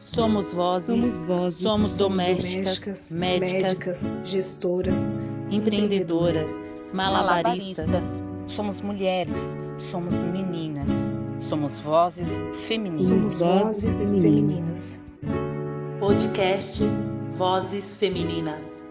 Somos vozes, somos domésticas, médicas, gestoras, empreendedoras, malabaristas. Somos mulheres, somos meninas, somos vozes femininas. Somos vozes femininas. Podcast Vozes Femininas.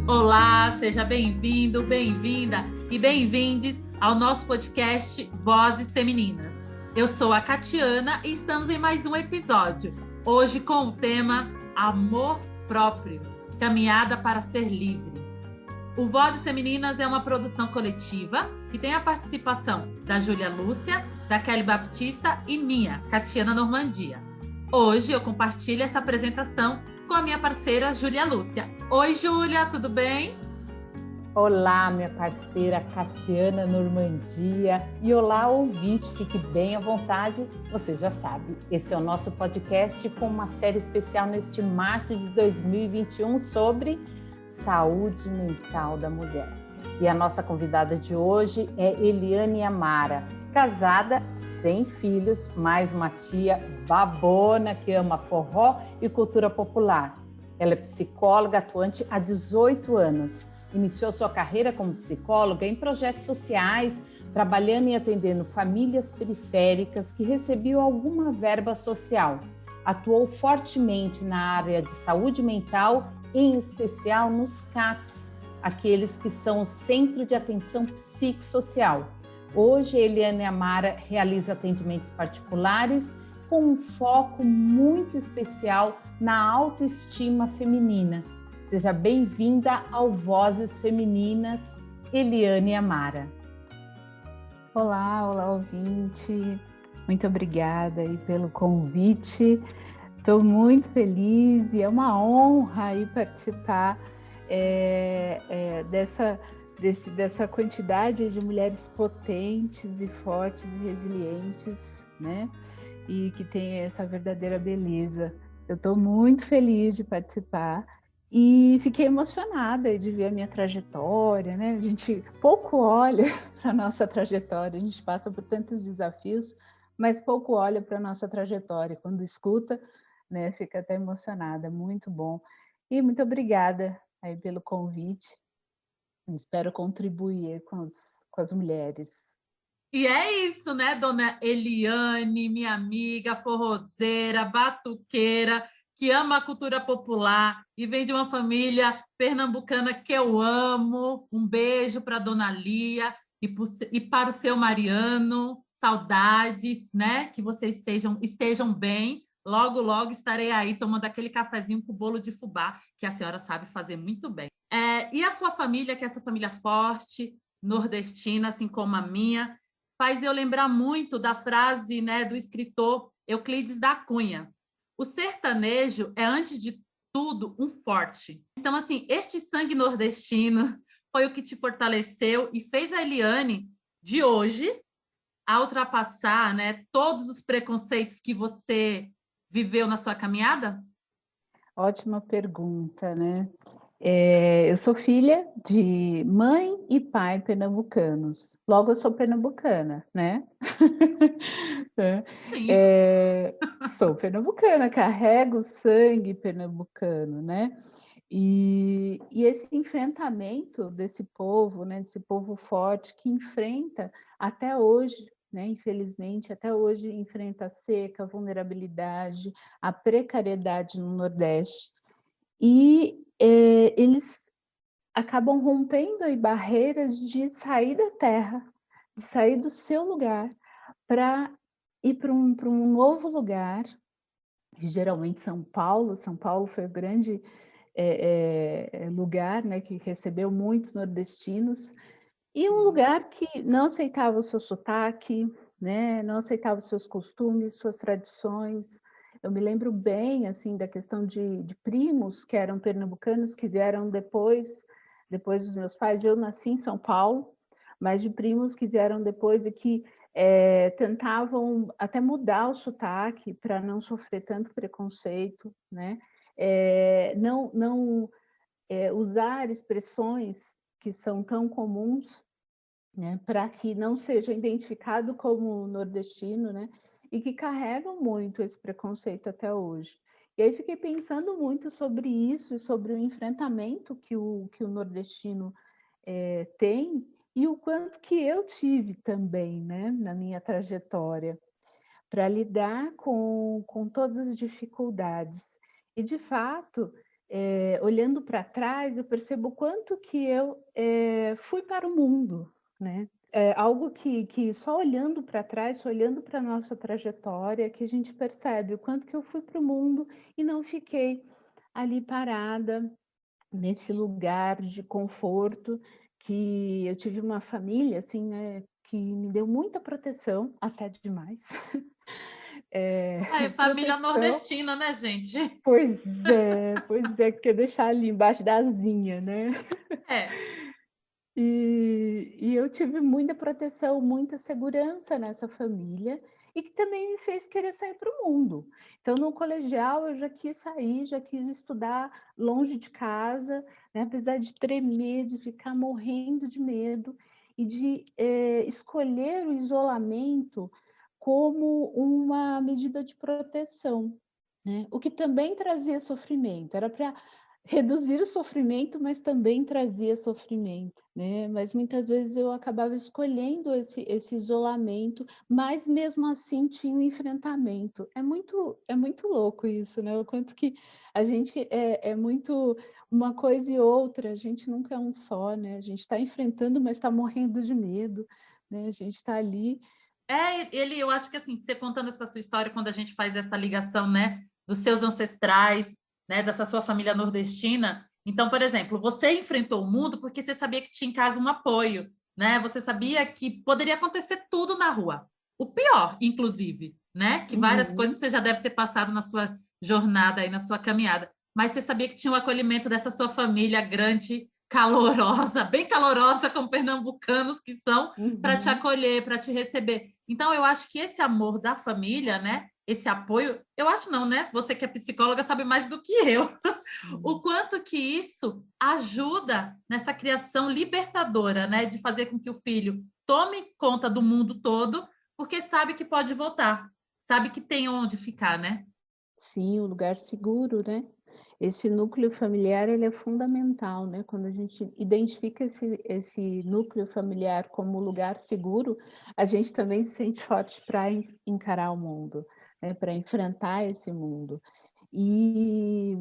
Olá, seja bem-vindo, bem-vinda e bem-vindes ao nosso podcast Vozes Femininas. Eu sou a Catiana e estamos em mais um episódio, hoje com o tema Amor Próprio, Caminhada para Ser Livre. O Vozes Femininas é uma produção coletiva que tem a participação da Júlia Lúcia, da Kelly Baptista e minha, Catiana Normandia. Hoje eu compartilho essa apresentação com a minha parceira Júlia Lúcia. Oi, Júlia, tudo bem? Olá, minha parceira Catiana Normandia. E olá, ouvinte, fique bem à vontade. Você já sabe, esse é o nosso podcast com uma série especial neste março de 2021 sobre saúde mental da mulher. E a nossa convidada de hoje é Eliane Amara, casada, sem filhos, mais uma tia babona que ama forró e cultura popular. Ela é psicóloga atuante há 18 anos. Iniciou sua carreira como psicóloga em projetos sociais, trabalhando e atendendo famílias periféricas que recebiam alguma verba social. Atuou fortemente na área de saúde mental, em especial nos CAPs, aqueles que são o Centro de Atenção Psicossocial. Hoje, Eliane Amara realiza atendimentos particulares com um foco muito especial na autoestima feminina. Seja bem-vinda ao Vozes Femininas, Eliane Amara. Olá, ouvinte. Muito obrigada aí pelo convite. Estou muito feliz e é uma honra aí participar dessa quantidade de mulheres potentes e fortes e resilientes, né? E que tem essa verdadeira beleza. Eu estou muito feliz de participar e fiquei emocionada de ver a minha trajetória, né? A gente pouco olha para a nossa trajetória, a gente passa por tantos desafios, mas pouco olha para a nossa trajetória. Quando escuta, né, fica até emocionada, muito bom. E muito obrigada aí pelo convite. Espero contribuir com as mulheres. E é isso, né, dona Eliane, minha amiga, forrozeira, batuqueira, que ama a cultura popular e vem de uma família pernambucana que eu amo. Um beijo para a dona Lia e para o seu Mariano. Saudades, né? Que vocês estejam bem. Logo, logo estarei aí tomando aquele cafezinho com bolo de fubá, que a senhora sabe fazer muito bem. E a sua família, que é essa família forte, nordestina, assim como a minha, faz eu lembrar muito da frase, né, do escritor Euclides da Cunha. O sertanejo é, antes de tudo, um forte. Então, assim, este sangue nordestino foi o que te fortaleceu e fez a Eliane, de hoje, a ultrapassar, né, todos os preconceitos que você viveu na sua caminhada? Ótima pergunta, né? Eu sou filha de mãe e pai pernambucanos. Logo, eu sou pernambucana, né? Sim. Sou pernambucana, carrego o sangue pernambucano, né? E esse enfrentamento desse povo, né? Desse povo forte que enfrenta até hoje, né? Infelizmente, até hoje enfrenta a seca, a vulnerabilidade, a precariedade no Nordeste. E eles acabam rompendo aí barreiras de sair da terra, de sair do seu lugar para ir para um novo lugar, geralmente São Paulo. São Paulo foi o grande lugar, né, que recebeu muitos nordestinos, e um lugar que não aceitava o seu sotaque, né, não aceitava os seus costumes, suas tradições. Eu me lembro bem, assim, da questão de primos que eram pernambucanos, que vieram depois dos meus pais. Eu nasci em São Paulo, mas de primos que vieram depois e que tentavam até mudar o sotaque para não sofrer tanto preconceito, né? Não usar expressões que são tão comuns, né, para que não seja identificado como nordestino, né, e que carregam muito esse preconceito até hoje. E aí fiquei pensando muito sobre isso, sobre o enfrentamento que o nordestino tem e o quanto que eu tive também, né, na minha trajetória, para lidar com todas as dificuldades. E, de fato, olhando para trás, eu percebo o quanto que eu fui para o mundo, né? Algo que só olhando para trás, só olhando para a nossa trajetória, que a gente percebe o quanto que eu fui para o mundo e não fiquei ali parada, nesse lugar de conforto, que eu tive uma família, assim, né, que me deu muita proteção, até demais. Família Proteção, nordestina, né, gente? pois é, porque deixar ali embaixo da asinha, né? É. E eu tive muita proteção, muita segurança nessa família, e que também me fez querer sair para o mundo. Então, no colegial, eu já quis sair, já quis estudar longe de casa, né? Apesar de tremer, de ficar morrendo de medo, e de escolher o isolamento como uma medida de proteção, né? O que também trazia sofrimento, era para reduzir o sofrimento, mas também trazia sofrimento, né? Mas muitas vezes eu acabava escolhendo esse isolamento, mas mesmo assim tinha um enfrentamento. É muito louco isso, né? O quanto que a gente é muito uma coisa e outra, a gente nunca é um só, né? A gente está enfrentando, mas está morrendo de medo, né? A gente está ali. Eu acho que assim, você contando essa sua história, quando a gente faz essa ligação, né, dos seus ancestrais, né, dessa sua família nordestina. Então, por exemplo, você enfrentou o mundo porque você sabia que tinha em casa um apoio, né? Você sabia que poderia acontecer tudo na rua. O pior, inclusive, né? Que várias coisas você já deve ter passado na sua jornada aí, na sua caminhada. Mas você sabia que tinha o acolhimento dessa sua família grande, calorosa, bem calorosa, como pernambucanos que são, para te acolher, para te receber. Então, eu acho que esse amor da família, né? Esse apoio, eu acho não, né? Você que é psicóloga sabe mais do que eu. O quanto que isso ajuda nessa criação libertadora, né? De fazer com que o filho tome conta do mundo todo, porque sabe que pode voltar, sabe que tem onde ficar, né? Sim, o lugar seguro, né? Esse núcleo familiar, ele é fundamental, né? Quando a gente identifica esse núcleo familiar como lugar seguro, a gente também se sente forte para encarar o mundo, né? Para enfrentar esse mundo. E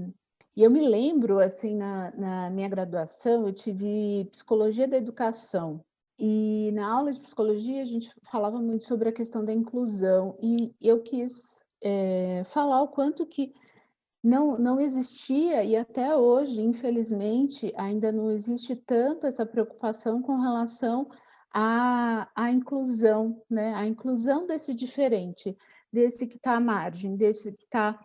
eu me lembro, assim, na minha graduação, eu tive psicologia da educação. E na aula de psicologia, a gente falava muito sobre a questão da inclusão. E eu quis falar o quanto que não existia, e até hoje, infelizmente, ainda não existe tanto essa preocupação com relação à inclusão, né? A inclusão desse diferente, desse que está à margem, desse que está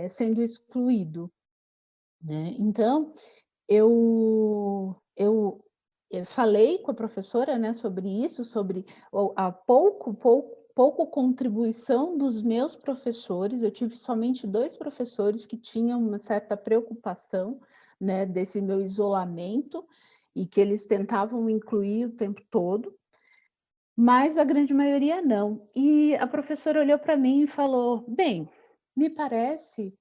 sendo excluído, né? Então, eu falei com a professora, né, sobre isso, sobre a pouco contribuição dos meus professores. Eu tive somente 2 professores que tinham uma certa preocupação, né, desse meu isolamento, e que eles tentavam me incluir o tempo todo, mas a grande maioria não. E a professora olhou para mim e falou: bem, me parece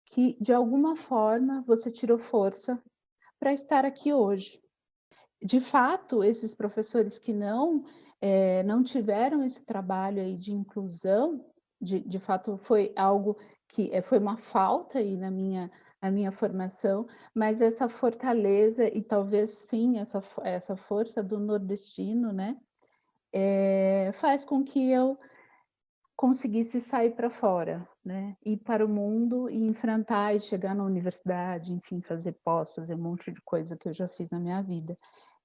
que de alguma forma você tirou força para estar aqui hoje. De fato, esses professores que não tiveram esse trabalho aí de inclusão, de fato foi algo que foi uma falta aí na minha formação, mas essa fortaleza e talvez sim essa força do nordestino, né, faz com que eu conseguisse sair para fora, né, ir para o mundo e enfrentar e chegar na universidade, enfim, fazer pós, fazer um monte de coisa que eu já fiz na minha vida.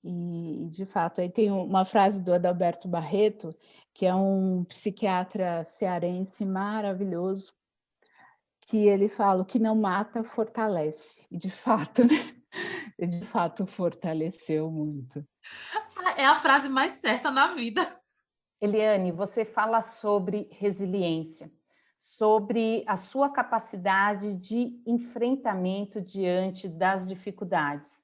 E de fato, aí tem uma frase do Adalberto Barreto, que é um psiquiatra cearense maravilhoso, que ele fala: o que não mata, fortalece. E de fato, né? De fato fortaleceu muito. É a frase mais certa na vida. Eliane, você fala sobre resiliência, sobre a sua capacidade de enfrentamento diante das dificuldades.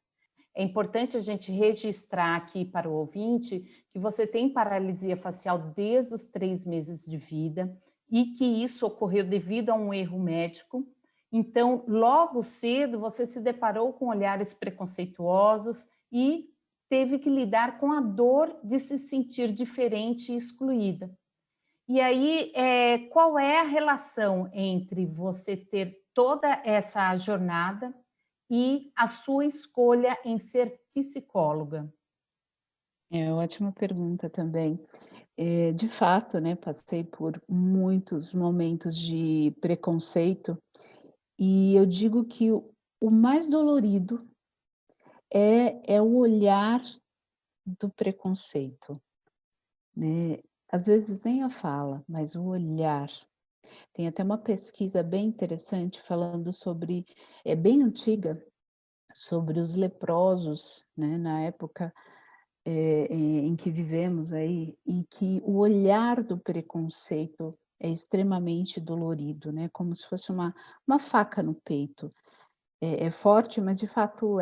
É importante a gente registrar aqui para o ouvinte que você tem paralisia facial desde os 3 meses de vida e que isso ocorreu devido a um erro médico. Então, logo cedo, você se deparou com olhares preconceituosos e teve que lidar com a dor de se sentir diferente e excluída. E aí, qual é a relação entre você ter toda essa jornada e a sua escolha em ser psicóloga? Ótima pergunta também. De fato, né, passei por muitos momentos de preconceito e eu digo que o mais dolorido é o olhar do preconceito, né? Às vezes nem a fala, mas o olhar. Tem até uma pesquisa bem interessante falando sobre, bem antiga, sobre os leprosos, né, na época em que vivemos aí, e que o olhar do preconceito é extremamente dolorido, né, como se fosse uma faca no peito. É forte, mas de fato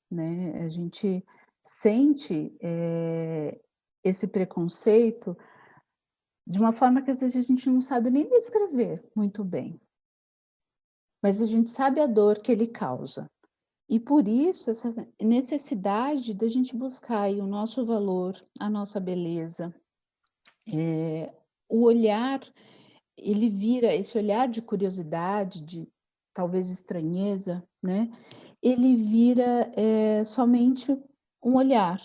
né, a gente sente esse preconceito de uma forma que às vezes a gente não sabe nem descrever muito bem, mas a gente sabe a dor que ele causa. E por isso, essa necessidade da gente buscar aí o nosso valor, a nossa beleza, o olhar, ele vira, esse olhar de curiosidade, de talvez estranheza, né? Ele vira somente um olhar,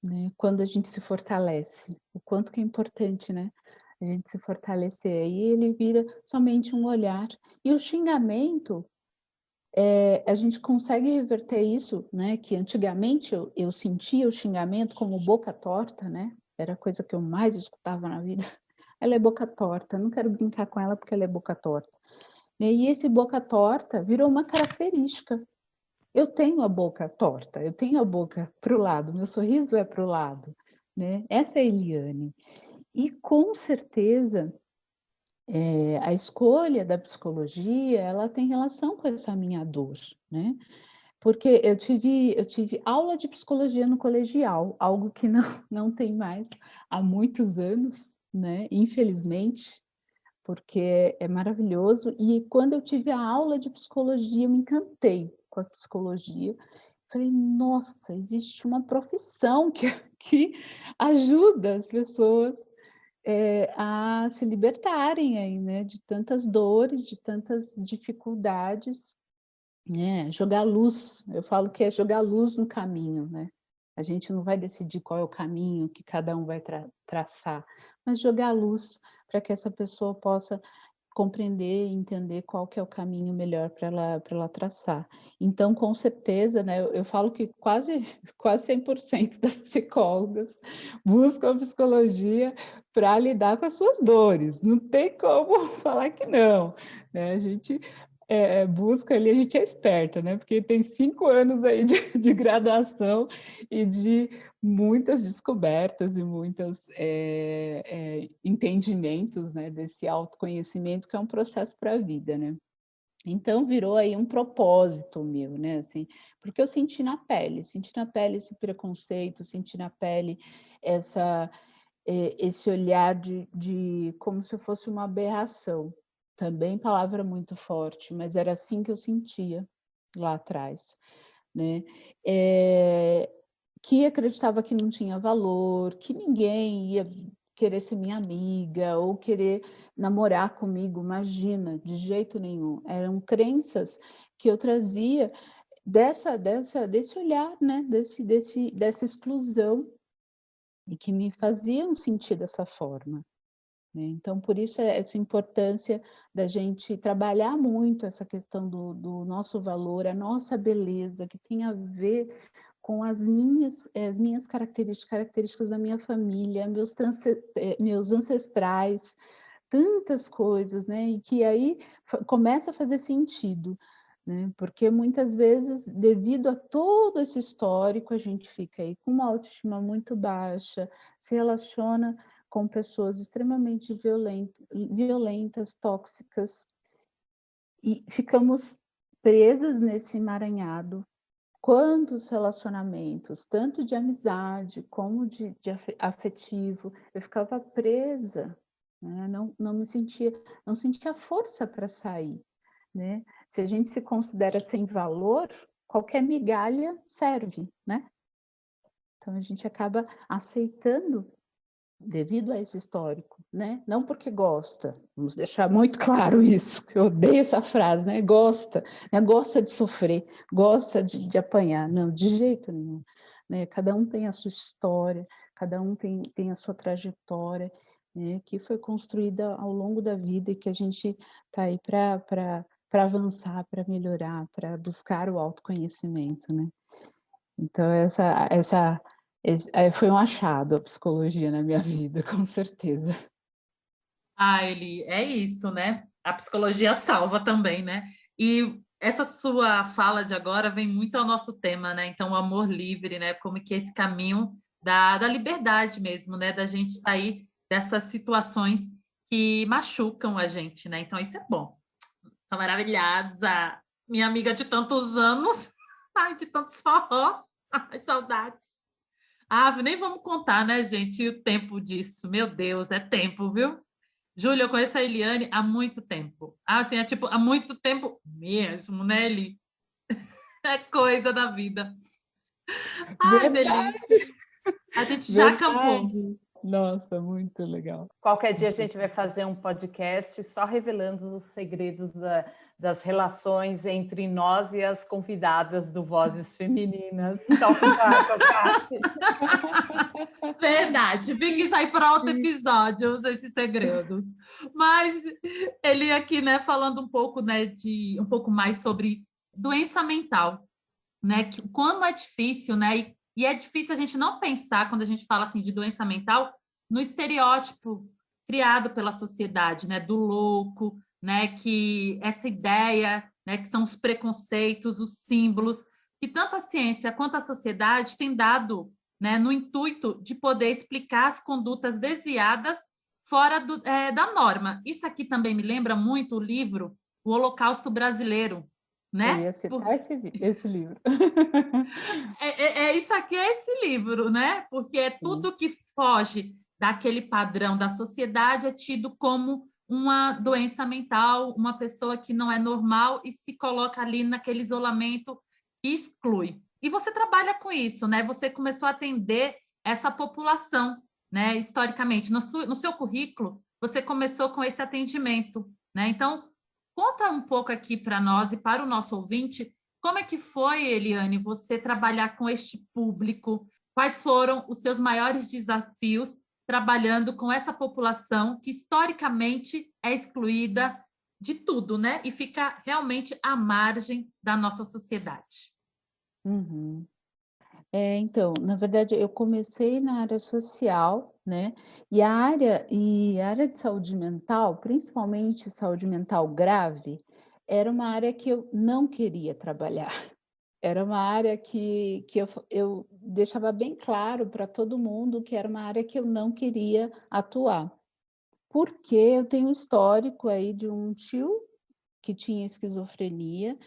né? Quando a gente se fortalece, o quanto que é importante, né? A gente se fortalecer, aí ele vira somente um olhar. E o xingamento, a gente consegue reverter isso, né? Que antigamente eu sentia o xingamento como boca torta, né? Era a coisa que eu mais escutava na vida. Ela é boca torta, não quero brincar com ela porque ela é boca torta. E esse boca torta virou uma característica. Eu tenho a boca torta, eu tenho a boca para o lado, meu sorriso é para o lado, né? Essa é a Eliane. E com certeza a escolha da psicologia, ela tem relação com essa minha dor, né? Porque eu tive aula de psicologia no colegial, algo que não tem mais há muitos anos, né? Infelizmente, porque é maravilhoso. E quando eu tive a aula de psicologia, eu me encantei com a psicologia. Falei, nossa, existe uma profissão que ajuda as pessoas a se libertarem aí, né? De tantas dores, de tantas dificuldades. Jogar luz, eu falo que é jogar luz no caminho, né? A gente não vai decidir qual é o caminho que cada um vai traçar, mas jogar luz para que essa pessoa possa compreender e entender qual que é o caminho melhor para ela traçar. Então, com certeza, né, eu falo que quase 100% das psicólogas buscam a psicologia para lidar com as suas dores. Não tem como falar que não, né? A gente busca ali, a gente é esperta, né? Porque tem 5 anos aí de graduação e de muitas descobertas e muitos entendimentos, né? Desse autoconhecimento que é um processo para a vida, né? Então virou aí um propósito meu, né? Assim, porque eu senti na pele esse preconceito, senti na pele esse olhar de como se fosse uma aberração. Também palavra muito forte, mas era assim que eu sentia lá atrás, né? Que acreditava que não tinha valor, que ninguém ia querer ser minha amiga ou querer namorar comigo, imagina, de jeito nenhum. Eram crenças que eu trazia desse olhar, né? Dessa exclusão e que me faziam sentir dessa forma. Então, por isso essa importância da gente trabalhar muito essa questão do nosso valor, a nossa beleza, que tem a ver com as minhas características da minha família, meus ancestrais, tantas coisas, né? E que aí começa a fazer sentido, né? Porque muitas vezes, devido a todo esse histórico, a gente fica aí com uma autoestima muito baixa, se relaciona com pessoas extremamente violentas, tóxicas, e ficamos presas nesse emaranhado. Quantos relacionamentos, tanto de amizade como de afetivo, eu ficava presa, né? Não sentia força para sair, né? Se a gente se considera sem valor, qualquer migalha serve, né? Então a gente acaba aceitando devido a esse histórico, né? Não porque gosta, vamos deixar muito claro isso, que eu odeio essa frase, né? Gosta, né? Gosta de sofrer, gosta de apanhar, não, de jeito nenhum, né? Cada um tem a sua história, cada um tem a sua trajetória, né? Que foi construída ao longo da vida e que a gente está aí para avançar, para melhorar, para buscar o autoconhecimento, né? Então, foi um achado a psicologia na minha vida, com certeza. Ah, Eli, é isso, né? A psicologia salva também, né? E essa sua fala de agora vem muito ao nosso tema, né? Então, o amor livre, né? Como que é esse caminho da liberdade mesmo, né? Da gente sair dessas situações que machucam a gente, né? Então, isso é bom. Sou maravilhosa, minha amiga de tantos anos, ai, de tantos forrós, ai, saudades. Ah, nem vamos contar, né, gente, o tempo disso. Meu Deus, é tempo, viu? Júlia, eu conheço a Eliane há muito tempo. Ah, assim, é tipo, há muito tempo mesmo, né, Eli? É coisa da vida. Ai, Verdade, delícia. A gente já acampou. verdade. Nossa, muito legal. Qualquer dia a gente vai fazer um podcast só revelando os segredos das relações entre nós e as convidadas do Vozes Femininas. Tocar. Verdade, fica isso aí para outro episódio, esses segredos. Mas ele aqui, né, falando um pouco, né, um pouco mais sobre doença mental, né, que como é difícil, né, e é difícil a gente não pensar quando a gente fala assim de doença mental no estereótipo criado pela sociedade, né, do louco, né, que essa ideia, né, que são os preconceitos, os símbolos que tanto a ciência quanto a sociedade têm dado, né, no intuito de poder explicar as condutas desviadas fora da norma. Isso aqui também me lembra muito o livro O Holocausto Brasileiro, né? Eu ia citar esse livro. Isso aqui é esse livro, né? Porque é tudo que foge daquele padrão da sociedade é tido como uma doença mental, uma pessoa que não é normal e se coloca ali naquele isolamento que exclui. E você trabalha com isso, né? Você começou a atender essa população, né? Historicamente, no seu currículo, você começou com esse atendimento, né? Então, conta um pouco aqui para nós e para o nosso ouvinte, como é que foi, Eliane, você trabalhar com este público? Quais foram os seus maiores desafios trabalhando com essa população que historicamente é excluída de tudo, né? E fica realmente à margem da nossa sociedade. Uhum. Então, na verdade, eu comecei na área social, né? E a área de saúde mental, principalmente saúde mental grave, era uma área que eu não queria trabalhar. Era uma área que eu deixava bem claro para todo mundo que era uma área que eu não queria atuar. Porque eu tenho um histórico aí de um tio que tinha esquizofrenia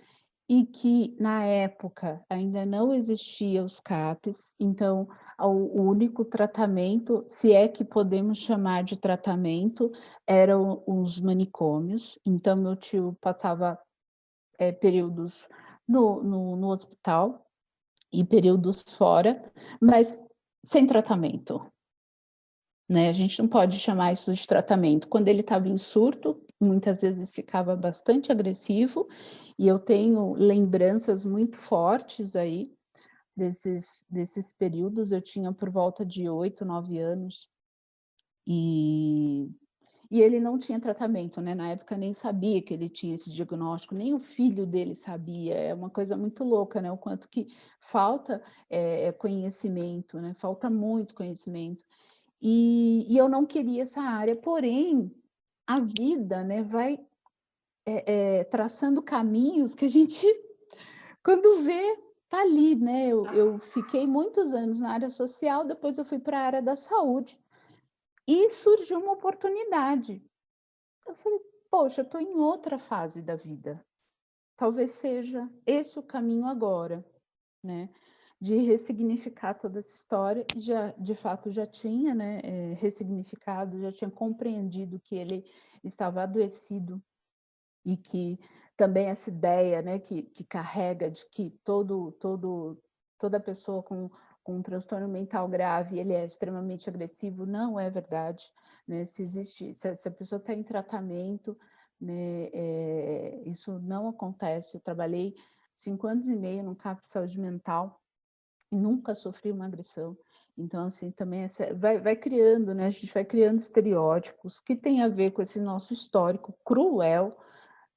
e que, na época, ainda não existia os CAPs, então, o único tratamento, se é que podemos chamar de tratamento, eram os manicômios. Então, meu tio passava períodos no hospital e períodos fora, mas sem tratamento, né? A gente não pode chamar isso de tratamento. Quando ele estava em surto, muitas vezes ficava bastante agressivo, e eu tenho lembranças muito fortes aí desses períodos. Eu tinha por volta de 8, 9 anos, e ele não tinha tratamento, né? Na época nem sabia que ele tinha esse diagnóstico, nem o filho dele sabia. É uma coisa muito louca, né? O quanto que falta conhecimento, né? Falta muito conhecimento. E eu não queria essa área, porém, a vida, né, vai traçando caminhos que a gente, quando vê, tá ali, né? Eu fiquei muitos anos na área social, depois eu fui para a área da saúde. E surgiu uma oportunidade. Eu falei, poxa, eu estou em outra fase da vida. Talvez seja esse o caminho agora, né? De ressignificar toda essa história. Já, de fato, já tinha, né, ressignificado, já tinha compreendido que ele estava adoecido e que também essa ideia, né, que carrega de que toda pessoa com um transtorno mental grave, ele é extremamente agressivo, não é verdade, né? Se a pessoa está em tratamento, né, isso não acontece. Eu trabalhei 5 anos e meio no CAP de saúde mental e nunca sofri uma agressão. Então, assim, também vai criando, né? A gente vai criando estereótipos que tem a ver com esse nosso histórico cruel,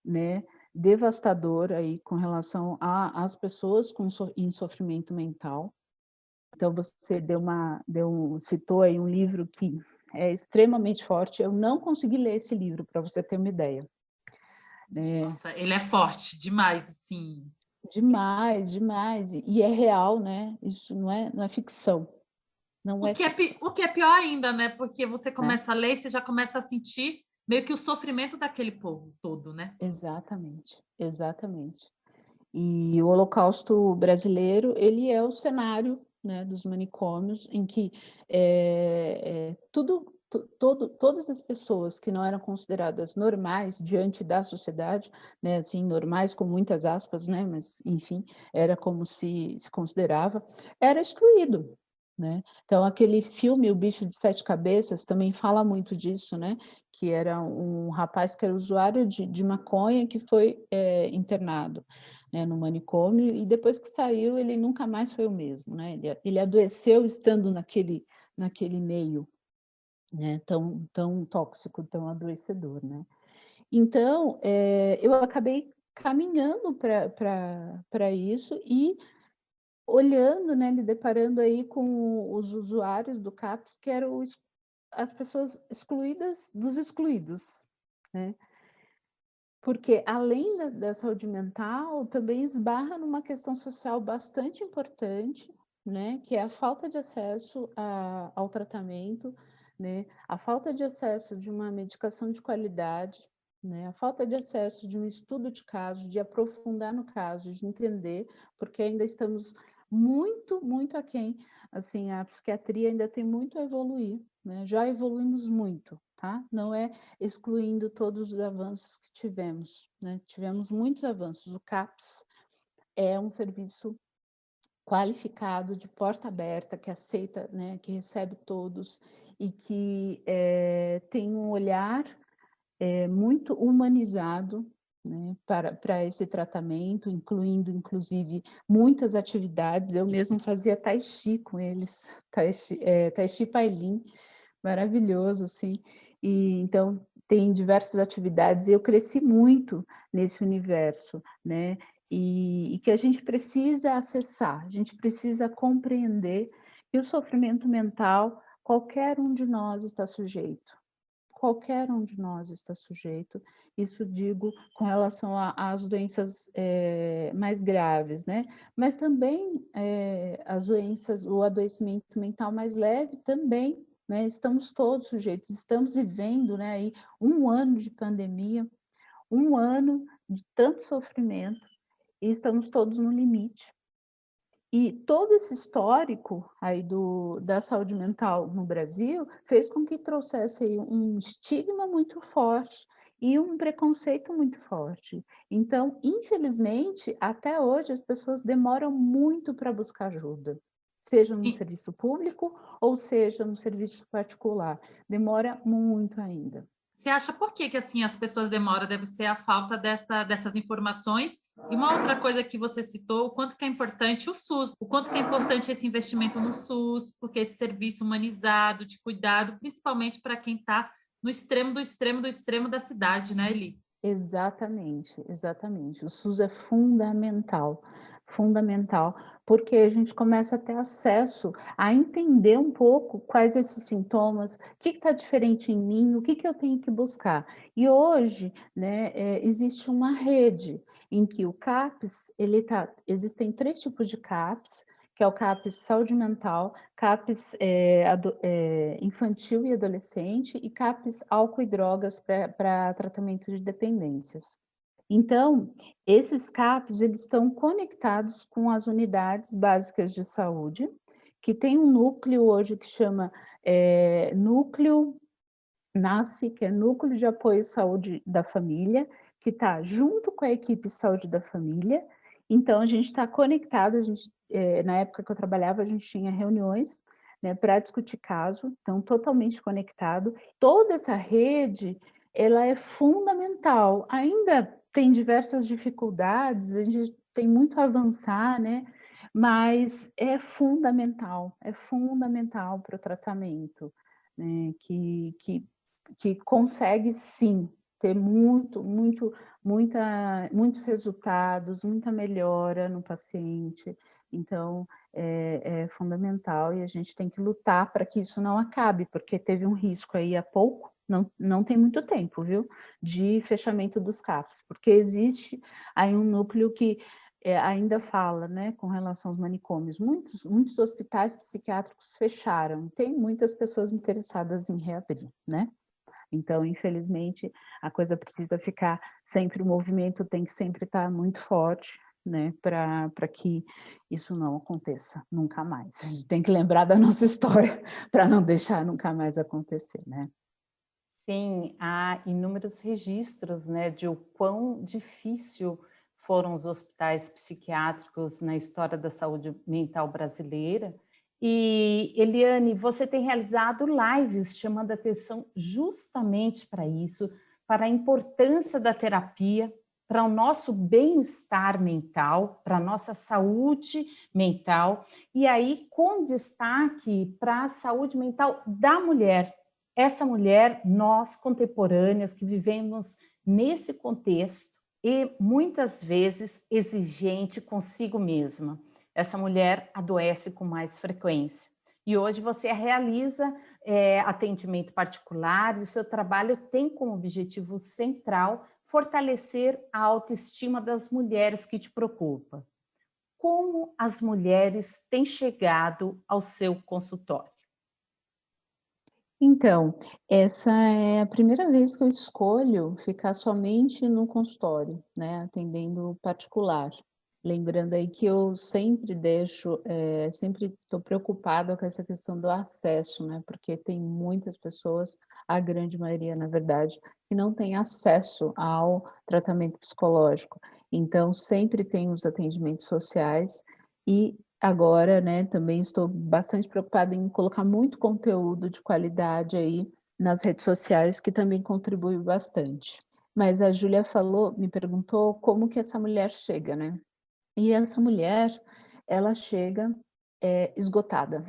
né, devastador aí com relação às pessoas em sofrimento mental. Então, você citou aí um livro que é extremamente forte. Eu não consegui ler esse livro, para você ter uma ideia. Nossa, ele é forte demais, assim. Demais, demais. E é real, né? Isso não é ficção. Não é ficção. O que é pior ainda, né? Porque você Né? começa a ler e você já começa a sentir meio que o sofrimento daquele povo todo, né? Exatamente, exatamente. E o Holocausto brasileiro, ele é o cenário, né, dos manicômios em que todas as pessoas que não eram consideradas normais diante da sociedade, né, assim, normais com muitas aspas, né, mas enfim, era como se considerava, era excluído. Né? Então, aquele filme, O Bicho de Sete Cabeças, também fala muito disso, né? Que era um rapaz que era usuário de maconha que foi internado, né, no manicômio, e depois que saiu, ele nunca mais foi o mesmo. Né? Ele adoeceu estando naquele meio, né? Tão tóxico, tão adoecedor. Né? Então, eu acabei caminhando para isso e olhando, né, me deparando aí com os usuários do CAPS, que eram as pessoas excluídas dos excluídos, né? Porque, além da saúde mental, também esbarra numa questão social bastante importante, né? Que é a falta de acesso ao tratamento, né? A falta de acesso de uma medicação de qualidade, né? A falta de acesso de um estudo de caso, de aprofundar no caso, de entender, porque ainda estamos muito, muito aquém. Assim, a psiquiatria ainda tem muito a evoluir, né? Já evoluímos muito, tá? Não é excluindo todos os avanços que tivemos, né? Tivemos muitos avanços. O CAPS é um serviço qualificado, de porta aberta, que aceita, né? Que recebe todos e que tem um olhar muito humanizado, né, para esse tratamento, incluindo, inclusive, muitas atividades. Eu mesmo fazia tai chi com eles, tai chi Pailin, maravilhoso, assim. E então tem diversas atividades e eu cresci muito nesse universo, né? E que a gente precisa acessar, a gente precisa compreender que o sofrimento mental, qualquer um de nós está sujeito. Qualquer um de nós está sujeito, isso digo com relação às doenças mais graves, né? Mas também as doenças, o adoecimento mental mais leve também, né? Estamos todos sujeitos, estamos vivendo, né, aí 1 ano de pandemia, 1 ano de tanto sofrimento, e estamos todos no limite. E todo esse histórico aí da saúde mental no Brasil fez com que trouxesse aí um estigma muito forte e um preconceito muito forte. Então, infelizmente, até hoje as pessoas demoram muito para buscar ajuda, seja no serviço público ou seja no serviço particular. Demora muito ainda. Você acha por que assim, as pessoas demoram? Deve ser a falta dessas informações. E uma outra coisa que você citou, o quanto que é importante o SUS, o quanto que é importante esse investimento no SUS, porque esse serviço humanizado, de cuidado, principalmente para quem está no extremo do extremo do extremo da cidade, né, Eli? Exatamente, exatamente. O SUS é fundamental, fundamental, porque a gente começa a ter acesso a entender um pouco quais esses sintomas, o que está diferente em mim, o que eu tenho que buscar. E hoje, né, existe uma rede em que o CAPS, existem 3 tipos de CAPS, que é o CAPS Saúde Mental, CAPS Infantil e Adolescente e CAPS Álcool e Drogas para tratamento de dependências. Então, esses CAPs, eles estão conectados com as unidades básicas de saúde, que tem um núcleo hoje que chama Núcleo NASF, que é Núcleo de Apoio à Saúde da Família, que está junto com a equipe Saúde da Família. Então, a gente está conectado, na época que eu trabalhava, a gente tinha reuniões, né, para discutir caso, então totalmente conectado. Toda essa rede, ela é fundamental. Ainda tem diversas dificuldades, a gente tem muito a avançar, né? Mas é fundamental para o tratamento, né? Que consegue sim ter muitos resultados, muita melhora no paciente. Então, é fundamental e a gente tem que lutar para que isso não acabe, porque teve um risco aí há pouco, não tem muito tempo, viu, de fechamento dos CAPs, porque existe aí um núcleo que ainda fala, né, com relação aos manicômios. Muitos hospitais psiquiátricos fecharam, tem muitas pessoas interessadas em reabrir, né? Então, infelizmente, a coisa precisa ficar sempre, o movimento tem que sempre estar muito forte, né, para que isso não aconteça nunca mais. A gente tem que lembrar da nossa história para não deixar nunca mais acontecer, né? Sim, há inúmeros registros, né, de o quão difícil foram os hospitais psiquiátricos na história da saúde mental brasileira. E, Eliane, você tem realizado lives chamando atenção justamente para isso, para a importância da terapia, para o nosso bem-estar mental, para a nossa saúde mental, e aí com destaque para a saúde mental da mulher. Essa mulher, nós contemporâneas que vivemos nesse contexto e muitas vezes exigente consigo mesma. Essa mulher adoece com mais frequência. E hoje você realiza atendimento particular e o seu trabalho tem como objetivo central fortalecer a autoestima das mulheres que te preocupam. Como as mulheres têm chegado ao seu consultório? Então, essa é a primeira vez que eu escolho ficar somente no consultório, né, atendendo particular. Lembrando aí que eu sempre sempre estou preocupada com essa questão do acesso, né, porque tem muitas pessoas, a grande maioria, na verdade, que não tem acesso ao tratamento psicológico. Então, sempre tem os atendimentos sociais e agora, né, também estou bastante preocupada em colocar muito conteúdo de qualidade aí nas redes sociais, que também contribui bastante. Mas a Júlia me perguntou como que essa mulher chega, né? E essa mulher, ela chega esgotada,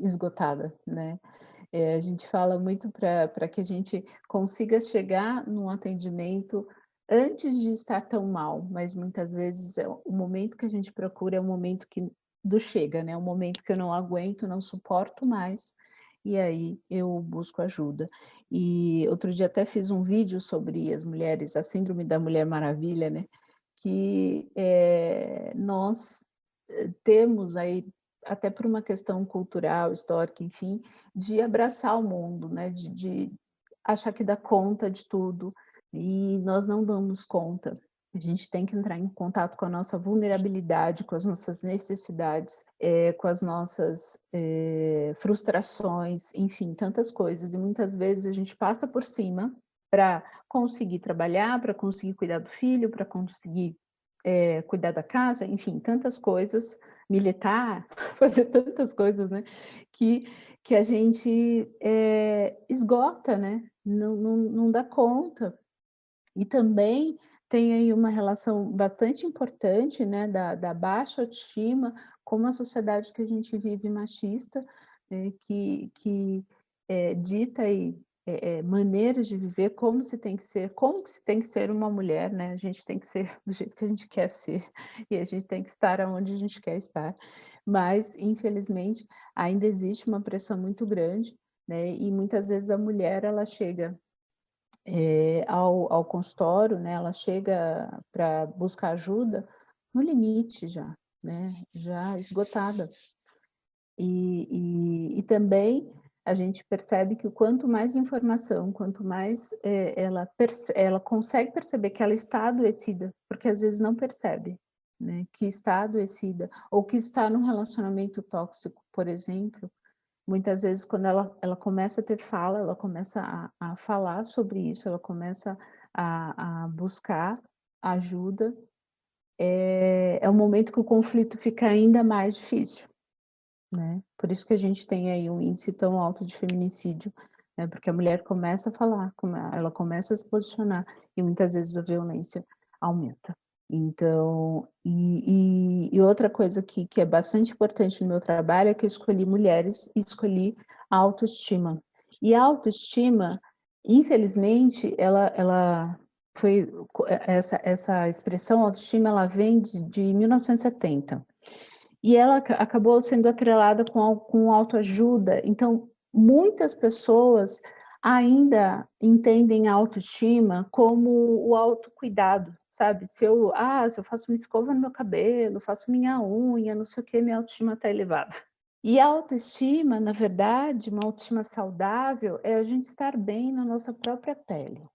esgotada, né? A gente fala muito para que a gente consiga chegar num atendimento antes de estar tão mal, mas muitas vezes o momento que a gente procura é o momento do chega, né? O momento que eu não aguento, não suporto mais, e aí eu busco ajuda. E outro dia até fiz um vídeo sobre as mulheres, a síndrome da Mulher Maravilha, né? Que nós temos aí, até por uma questão cultural, histórica, enfim, de abraçar o mundo, né? De achar que dá conta de tudo, e nós não damos conta. A gente tem que entrar em contato com a nossa vulnerabilidade, com as nossas necessidades, com as nossas frustrações, enfim, tantas coisas. E muitas vezes a gente passa por cima para conseguir trabalhar, para conseguir cuidar do filho, para conseguir cuidar da casa, enfim, tantas coisas, militar, fazer tantas coisas, né? Que a gente esgota, né? Não dá conta. E também tem aí uma relação bastante importante, né, da baixa autoestima com uma sociedade que a gente vive machista, que dita aí maneiras de viver, como que se tem que ser uma mulher, né? A gente tem que ser do jeito que a gente quer ser e a gente tem que estar onde a gente quer estar. Mas, infelizmente, ainda existe uma pressão muito grande, né? E muitas vezes a mulher, ela chega ao consultório, né, ela chega para buscar ajuda no limite já, né? Já esgotada. E também a gente percebe que quanto mais informação, quanto mais ela consegue perceber que ela está adoecida, porque às vezes não percebe, né, que está adoecida, ou que está num relacionamento tóxico, por exemplo. Muitas vezes, quando ela começa a ter fala, ela começa a falar sobre isso, ela começa a buscar ajuda, é o momento que o conflito fica ainda mais difícil, né? Por isso que a gente tem aí um índice tão alto de feminicídio, né? Porque a mulher começa a falar, ela começa a se posicionar, e muitas vezes a violência aumenta. Então, e outra coisa que é bastante importante no meu trabalho é que eu escolhi mulheres e escolhi a autoestima. E a autoestima, infelizmente, ela foi essa expressão autoestima, ela vem de 1970. E ela acabou sendo atrelada com autoajuda. Então, muitas pessoas ainda entendem a autoestima como o autocuidado, sabe? Se eu faço uma escova no meu cabelo, faço minha unha, não sei o que, minha autoestima está elevada. E a autoestima, na verdade, uma autoestima saudável, é a gente estar bem na nossa própria pele,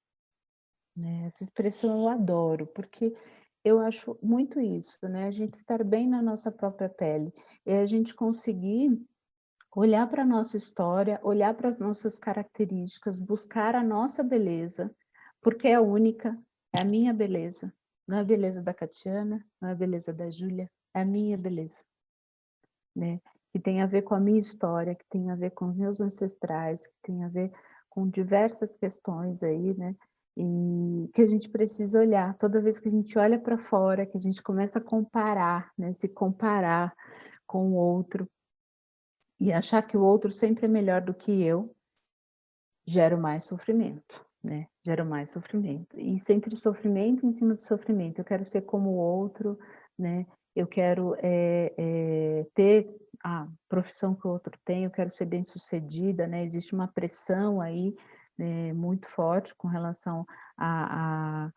né? Essa expressão eu adoro, porque eu acho muito isso, né? A gente estar bem na nossa própria pele, é a gente conseguir olhar para a nossa história, olhar para as nossas características, buscar a nossa beleza, porque é única, é a minha beleza. Não é a beleza da Catiana, não é a beleza da Júlia, é a minha beleza, né? Que tem a ver com a minha história, que tem a ver com os meus ancestrais, que tem a ver com diversas questões aí, né? E que a gente precisa olhar. Toda vez que a gente olha para fora, que a gente começa a comparar, né? Se comparar com o outro e achar que o outro sempre é melhor do que eu, gera mais sofrimento, né? Gera mais sofrimento. E sempre sofrimento em cima de sofrimento. Eu quero ser como o outro, né? Eu quero ter a profissão que o outro tem, eu quero ser bem-sucedida, né? Existe uma pressão aí, né, muito forte com relação a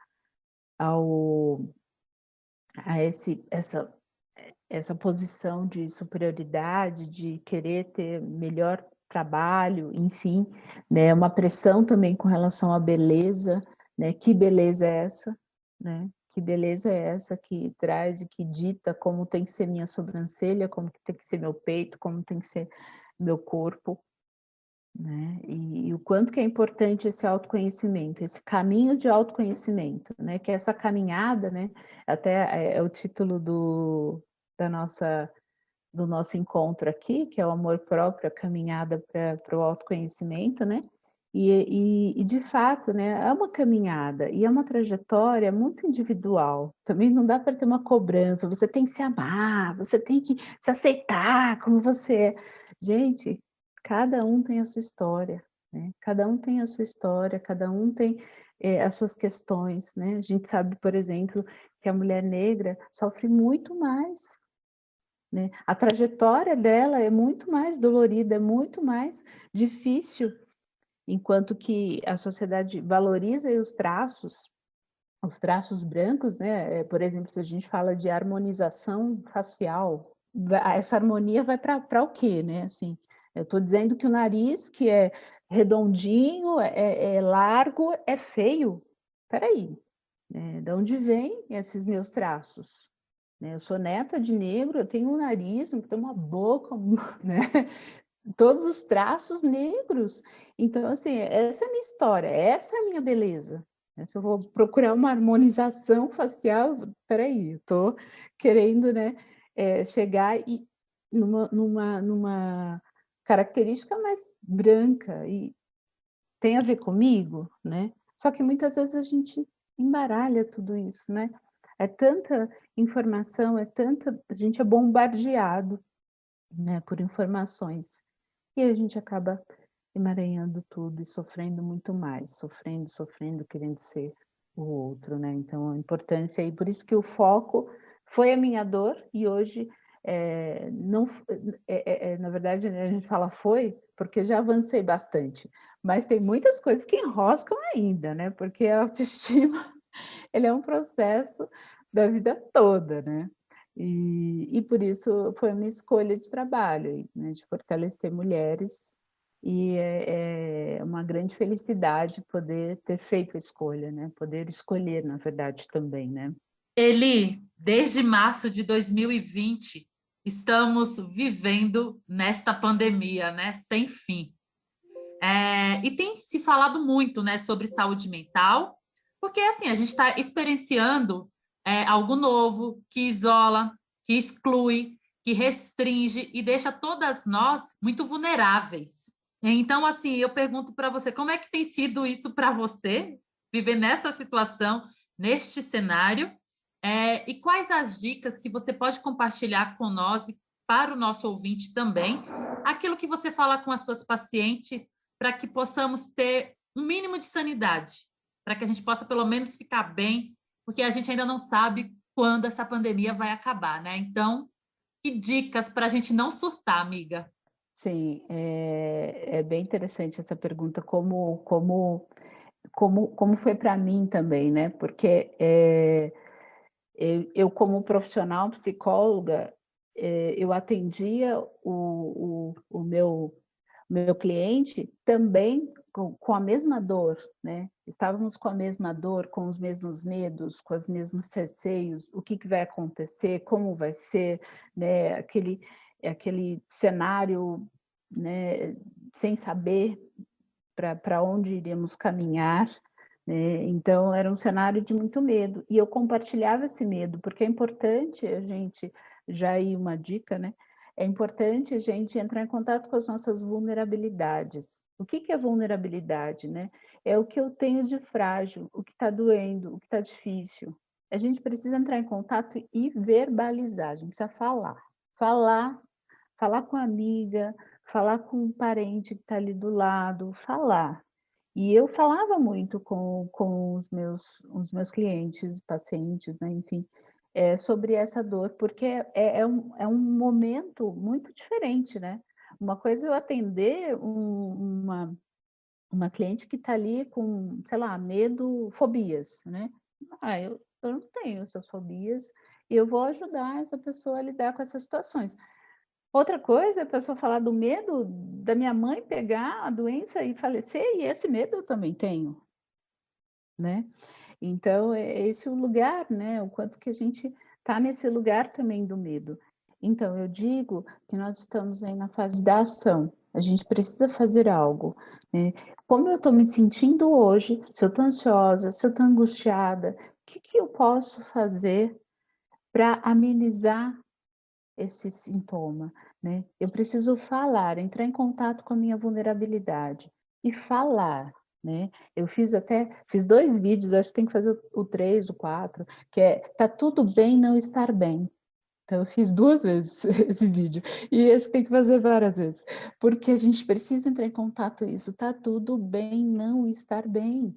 essa posição de superioridade, de querer ter melhor trabalho, enfim, né? Uma pressão também com relação à beleza, né? Que beleza é essa, né? Que beleza é essa que traz e que dita como tem que ser minha sobrancelha, como tem que ser meu peito, como tem que ser meu corpo, né? E o quanto que é importante esse autoconhecimento, esse caminho de autoconhecimento, né? Que essa caminhada, né? Até é o título do nosso encontro aqui, que é o amor próprio, a caminhada para o autoconhecimento, né? E de fato, né, é uma caminhada e é uma trajetória muito individual. Também não dá para ter uma cobrança, você tem que se amar, você tem que se aceitar como você é. Gente, cada um tem a sua história, né? Cada um tem a sua história, cada um tem as suas questões, né? A gente sabe, por exemplo, que a mulher negra sofre muito mais, né? A trajetória dela é muito mais dolorida, é muito mais difícil, enquanto que a sociedade valoriza os traços brancos, né? Por exemplo, se a gente fala de harmonização facial, essa harmonia vai para o quê, né? Assim, eu estou dizendo que o nariz, que é redondinho, é largo, é feio. Espera aí, né? De onde vêm esses meus traços? Eu sou neta de negro, eu tenho um nariz, eu tenho uma boca, né? Todos os traços negros. Então, assim, essa é a minha história, essa é a minha beleza. Se eu vou procurar uma harmonização facial, peraí, eu estou querendo, né, chegar numa característica mais branca, e tem a ver comigo, né? Só que muitas vezes a gente embaralha tudo isso, né? É tanta informação, a gente é bombardeado, né, por informações, e a gente acaba emaranhando tudo e sofrendo muito mais, sofrendo, querendo ser o outro, né? Então, a importância aí, por isso que o foco foi a minha dor, e hoje, não, na verdade, a gente fala foi, porque já avancei bastante, mas tem muitas coisas que enroscam ainda, né? Porque a autoestima, ele é um processo da vida toda, né? E por isso foi uma escolha de trabalho, né, de fortalecer mulheres, e é uma grande felicidade poder ter feito a escolha, né, poder escolher, na verdade, também, né. Eli, desde março de 2020, estamos vivendo nesta pandemia, né? Sem fim. E tem se falado muito, né, sobre saúde mental, porque assim a gente está experienciando algo novo que isola, que exclui, que restringe e deixa todas nós muito vulneráveis. Então, assim, eu pergunto para você, como é que tem sido isso para você, viver nessa situação, neste cenário? E quais as dicas que você pode compartilhar com nós e para o nosso ouvinte também? Aquilo que você fala com as suas pacientes para que possamos ter um mínimo de sanidade, para que a gente possa pelo menos ficar bem, porque a gente ainda não sabe quando essa pandemia vai acabar, né? Então, que dicas para a gente não surtar, amiga? Sim, é bem interessante essa pergunta, como foi para mim também, né? Porque eu como profissional psicóloga, eu atendia o meu cliente também com a mesma dor, né? Estávamos com a mesma dor, com os mesmos medos, com os mesmos receios, o que vai acontecer, como vai ser, né? Aquele cenário, né? Sem saber para onde iríamos caminhar, né? Então era um cenário de muito medo, e eu compartilhava esse medo, porque é importante a gente, já aí uma dica, né? É importante a gente entrar em contato com as nossas vulnerabilidades. O que é vulnerabilidade, né? É o que eu tenho de frágil, o que está doendo, o que está difícil. A gente precisa entrar em contato e verbalizar, a gente precisa falar com a amiga, falar com um parente que está ali do lado, falar. E eu falava muito com os meus clientes, pacientes, né, enfim, sobre essa dor, porque é um momento muito diferente, né? Uma coisa é eu atender uma cliente que está ali com, sei lá, medo, fobias, né? Eu não tenho essas fobias, e eu vou ajudar essa pessoa a lidar com essas situações. Outra coisa é a pessoa falar do medo da minha mãe pegar a doença e falecer, e esse medo eu também tenho, né? Então, é esse o lugar, né? O quanto que a gente está nesse lugar também do medo. Então, eu digo que nós estamos aí na fase da ação. A gente precisa fazer algo, né? Como eu estou me sentindo hoje, se eu estou ansiosa, se eu estou angustiada, o que eu posso fazer para amenizar esse sintoma, né? Eu preciso falar, entrar em contato com a minha vulnerabilidade e falar, né? Eu fiz 2 vídeos, acho que tem que fazer o 3, o 4, que tá tudo bem não estar bem. Então eu fiz 2 vezes esse vídeo, e acho que tem que fazer várias vezes, porque a gente precisa entrar em contato com isso, tá tudo bem não estar bem.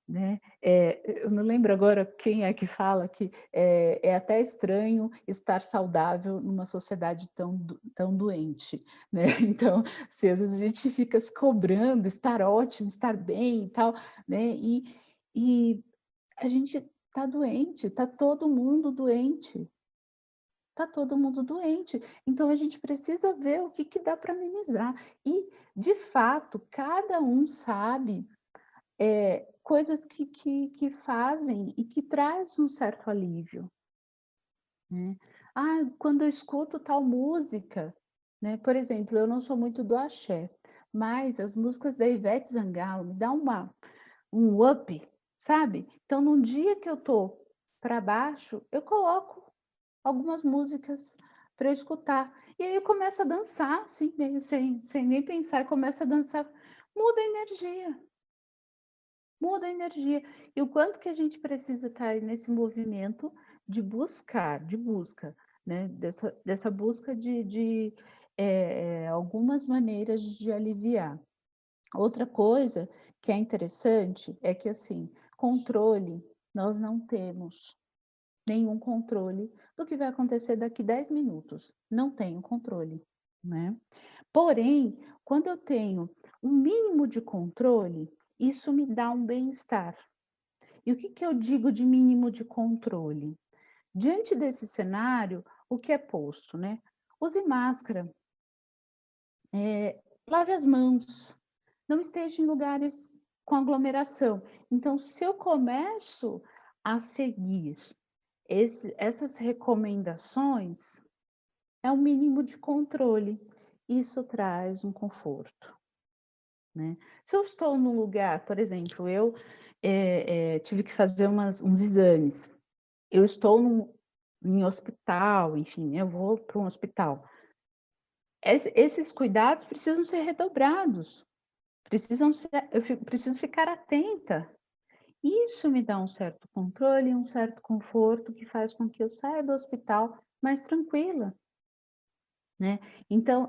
Né? Eu não lembro agora quem é que fala que é até estranho estar saudável numa sociedade tão doente, né? Então, se às vezes a gente fica se cobrando, estar ótimo, estar bem e tal, né? E a gente está doente, está todo mundo doente. Está todo mundo doente. Então, a gente precisa ver o que dá para amenizar. E, de fato, cada um sabe coisas que fazem e que traz um certo alívio, né? Quando eu escuto tal música, né? Por exemplo, eu não sou muito do axé, mas as músicas da Ivete Sangalo me dão um up, sabe? Então, num dia que eu tô para baixo, eu coloco algumas músicas para escutar. E aí eu começo a dançar, assim, meio sem nem pensar, começo a dançar, muda a energia. Muda a energia. E o quanto que a gente precisa estar nesse movimento de busca, né? Dessa busca de algumas maneiras de aliviar. Outra coisa que é interessante é que, assim, controle, nós não temos nenhum controle do que vai acontecer daqui 10 minutos. Não tenho controle, né? Porém, quando eu tenho um mínimo de controle, isso me dá um bem-estar. E o que eu digo de mínimo de controle? Diante desse cenário, o que é posto, né? Use máscara, lave as mãos, não esteja em lugares com aglomeração. Então, se eu começo a seguir essas recomendações, é o mínimo de controle. Isso traz um conforto, né? Se eu estou num lugar, por exemplo, eu tive que fazer uns exames. Eu estou em hospital, enfim, eu vou para um hospital. Esses cuidados precisam ser redobrados, eu preciso ficar atenta. Isso me dá um certo controle, um certo conforto que faz com que eu saia do hospital mais tranquila, né? Então,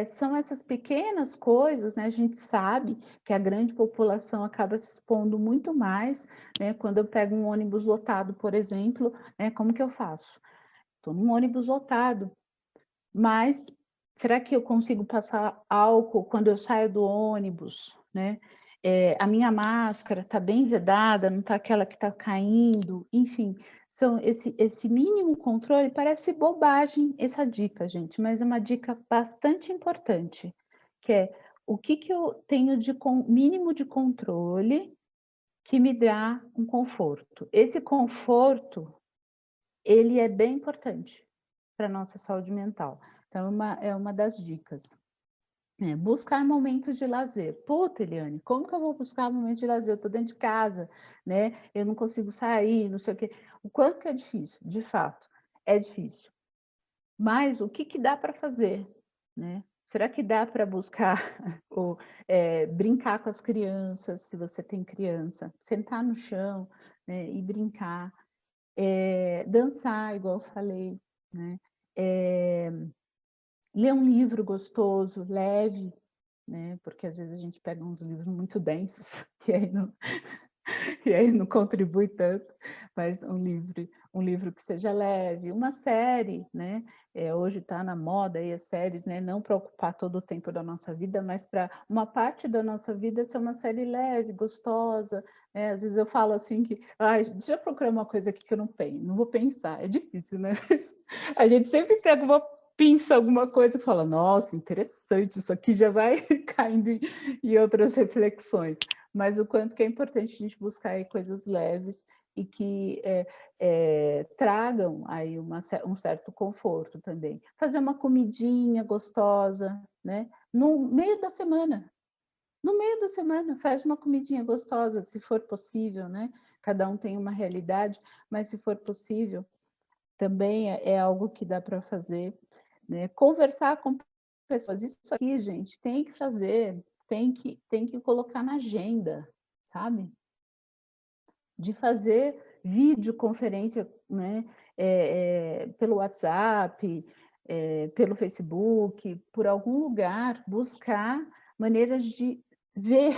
são essas pequenas coisas, né? A gente sabe que a grande população acaba se expondo muito mais, né? Quando eu pego um ônibus lotado, por exemplo, né? Como que eu faço? Estou num ônibus lotado, mas será que eu consigo passar álcool quando eu saio do ônibus, né? A minha máscara está bem vedada, não está aquela que está caindo, enfim, são esse mínimo controle. Parece bobagem essa dica, gente, mas é uma dica bastante importante, que é o que eu tenho de mínimo de controle que me dá um conforto. Esse conforto, ele é bem importante para a nossa saúde mental. Então, é uma das dicas. Buscar momentos de lazer. Puta, Eliane, como que eu vou buscar momentos de lazer? Eu estou dentro de casa, né? Eu não consigo sair, não sei o quê. O quanto que é difícil, de fato, é difícil. Mas o que dá para fazer, né? Será que dá para buscar ou brincar com as crianças, se você tem criança, sentar no chão, né, e brincar, dançar, igual eu falei, né? Ler um livro gostoso, leve, né? Porque às vezes a gente pega uns livros muito densos, e aí não contribui tanto, mas um livro que seja leve, uma série, né? Hoje está na moda aí as séries, né? Não para ocupar todo o tempo da nossa vida, mas para uma parte da nossa vida ser uma série leve, gostosa, né? Às vezes eu falo assim que, deixa eu procurar uma coisa aqui que eu não vou pensar, é difícil, né? A gente sempre pega pinça alguma coisa e fala, nossa, interessante, isso aqui já vai caindo em outras reflexões. Mas o quanto que é importante a gente buscar aí coisas leves e que tragam aí um certo conforto também. Fazer uma comidinha gostosa, né? No meio da semana. No meio da semana, faz uma comidinha gostosa, se for possível, né? Cada um tem uma realidade, mas se for possível, também é algo que dá para fazer, né? Conversar com pessoas, isso aqui, gente, tem que fazer, tem que colocar na agenda, sabe? De fazer videoconferência, né? Pelo WhatsApp, pelo Facebook, por algum lugar, buscar maneiras de ver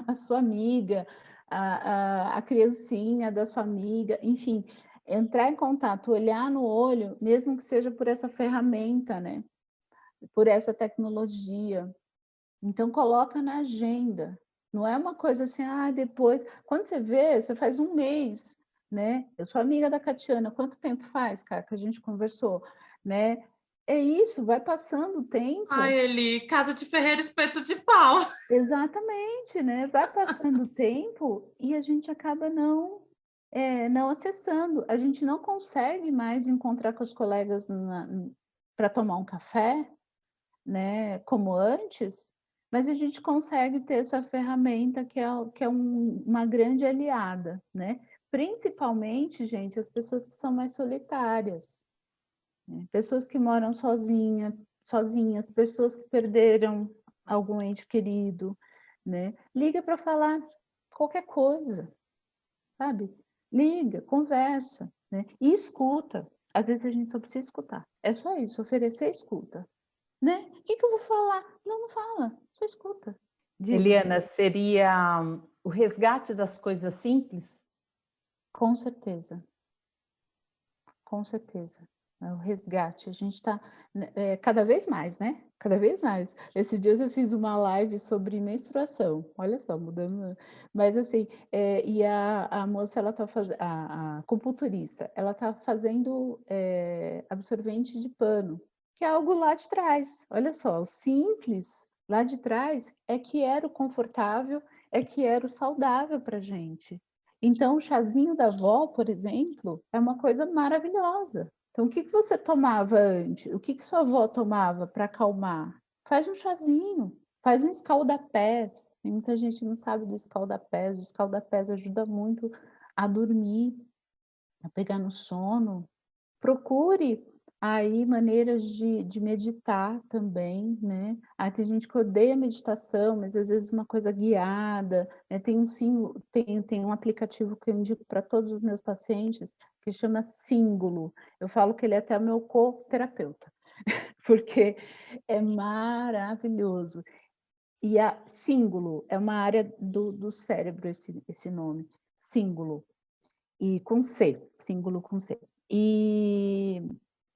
a sua amiga, a criancinha da sua amiga, enfim, entrar em contato, olhar no olho, mesmo que seja por essa ferramenta, né? Por essa tecnologia. Então, coloca na agenda. Não é uma coisa assim, depois... Quando você vê, você faz um mês, né? Eu sou amiga da Catiana. Quanto tempo faz, cara, que a gente conversou, né? É isso, vai passando o tempo. Ai, Eli, casa de ferreiro, espeto de pau. Exatamente, né? Vai passando o tempo e a gente acaba não acessando. A gente não consegue mais encontrar com os colegas para tomar um café, né? Como antes, mas a gente consegue ter essa ferramenta que é uma grande aliada, né? Principalmente, gente, as pessoas que são mais solitárias, né? Pessoas que moram sozinhas, pessoas que perderam algum ente querido, né? Liga para falar qualquer coisa, sabe? Liga, conversa, né? E escuta. Às vezes a gente só precisa escutar. É só isso, oferecer escuta, né? O que eu vou falar? Não fala, só escuta. Diga. Eliana, seria o resgate das coisas simples? Com certeza. Com certeza. o resgate. A gente está cada vez mais, né? Cada vez mais. Esses dias eu fiz uma live sobre menstruação. Olha só, mudando. Mas assim, e a moça, ela está fazendo, a acupunturista, ela está fazendo absorvente de pano, que é algo lá de trás. Olha só, o simples lá de trás é que era o confortável, é que era o saudável para a gente. Então, o chazinho da avó, por exemplo, é uma coisa maravilhosa. Então, o que você tomava antes? O que sua avó tomava para acalmar? Faz um chazinho, faz um escaldapés. Tem muita gente que não sabe do escaldapés. O escaldapés ajuda muito a dormir, a pegar no sono. Procure aí maneiras de meditar também, né? Tem gente que odeia meditação, mas às vezes uma coisa guiada, né? Tem um aplicativo que eu indico para todos os meus pacientes, que chama Símbolo. Eu falo que ele é até meu co-terapeuta, porque é maravilhoso. E a Símbolo é uma área do cérebro, esse nome, Símbolo, e com C, Símbolo com C. E